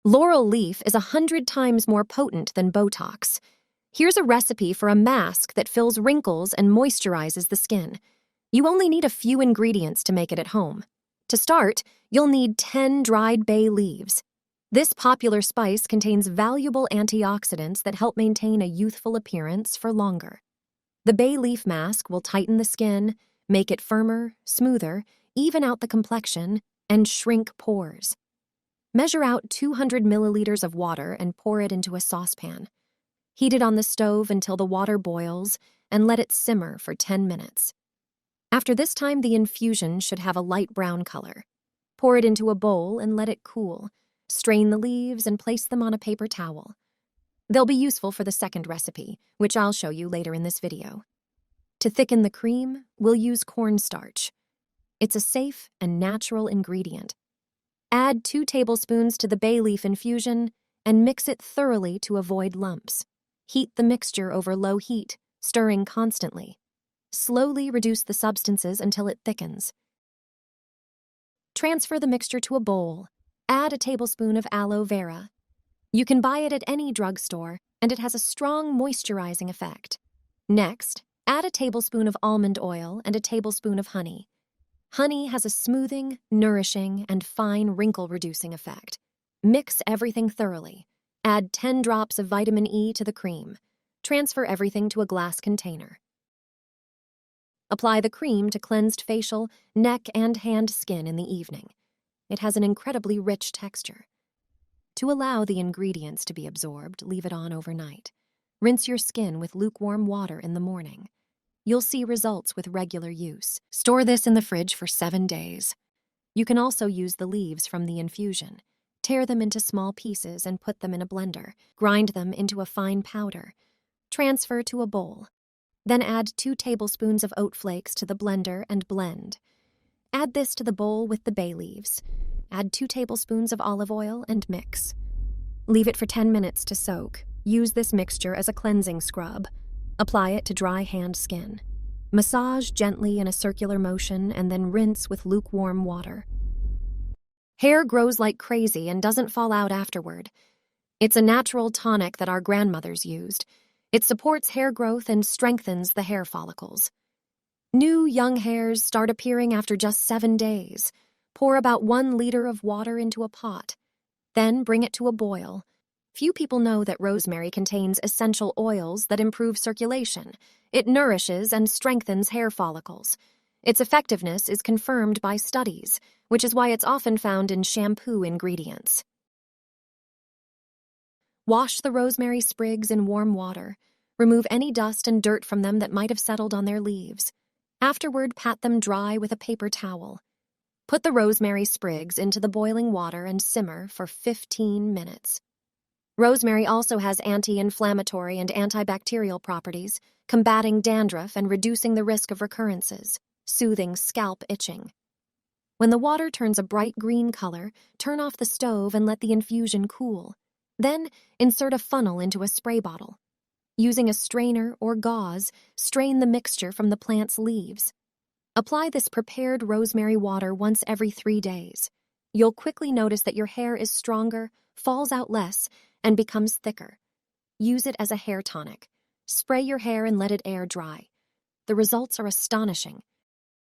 Laurel leaf is 100 times more potent than BOTOX. Here's a recipe for a mask that fills wrinkles and moisturizes the skin. You only need a few ingredients to make it at home. To start, you'll need 10 dried bay leaves. This popular spice contains valuable antioxidants that help maintain a youthful appearance for longer. The bay leaf mask will tighten the skin, make it firmer, smoother, even out the complexion, and shrink pores. Measure out 200 milliliters of water and pour it into a saucepan. Heat it on the stove until the water boils and let it simmer for 10 minutes. After this time, the infusion should have a light brown color. Pour it into a bowl and let it cool. Strain the leaves and place them on a paper towel. They'll be useful for the second recipe, which I'll show you later in this video. To thicken the cream, we'll use cornstarch. It's a safe and natural ingredient. Add 2 tablespoons to the bay leaf infusion and mix it thoroughly to avoid lumps. Heat the mixture over low heat, stirring constantly. Slowly reduce the substances until it thickens. Transfer the mixture to a bowl. Add a tablespoon of aloe vera. You can buy it at any drugstore, and it has a strong moisturizing effect. Next, add a tablespoon of almond oil and a tablespoon of honey. Honey has a smoothing, nourishing, and fine wrinkle-reducing effect. Mix everything thoroughly. Add 10 drops of vitamin E to the cream. Transfer everything to a glass container. Apply the cream to cleansed facial, neck, and hand skin in the evening. It has an incredibly rich texture. To allow the ingredients to be absorbed, leave it on overnight. Rinse your skin with lukewarm water in the morning. You'll see results with regular use. Store this in the fridge for 7 days. You can also use the leaves from the infusion. Tear them into small pieces and put them in a blender. Grind them into a fine powder. Transfer to a bowl. Then add 2 tablespoons of oat flakes to the blender and blend. Add this to the bowl with the bay leaves. Add 2 tablespoons of olive oil and mix. Leave it for 10 minutes to soak. Use this mixture as a cleansing scrub. Apply it to dry hand skin. Massage gently in a circular motion and then rinse with lukewarm water. Hair grows like crazy and doesn't fall out afterward. It's a natural tonic that our grandmothers used. It supports hair growth and strengthens the hair follicles. New young hairs start appearing after just 7 days. Pour about 1 liter of water into a pot. Then bring it to a boil. Few people know that rosemary contains essential oils that improve circulation. It nourishes and strengthens hair follicles. Its effectiveness is confirmed by studies, which is why it's often found in shampoo ingredients. Wash the rosemary sprigs in warm water. Remove any dust and dirt from them that might have settled on their leaves. Afterward, pat them dry with a paper towel. Put the rosemary sprigs into the boiling water and simmer for 15 minutes. Rosemary also has anti-inflammatory and antibacterial properties, combating dandruff and reducing the risk of recurrences, soothing scalp itching. When the water turns a bright green color, turn off the stove and let the infusion cool. Then, insert a funnel into a spray bottle. Using a strainer or gauze, strain the mixture from the plant's leaves. Apply this prepared rosemary water once every 3 days. You'll quickly notice that your hair is stronger, falls out less, and becomes thicker. Use it as a hair tonic. Spray your hair and let it air dry. The results are astonishing.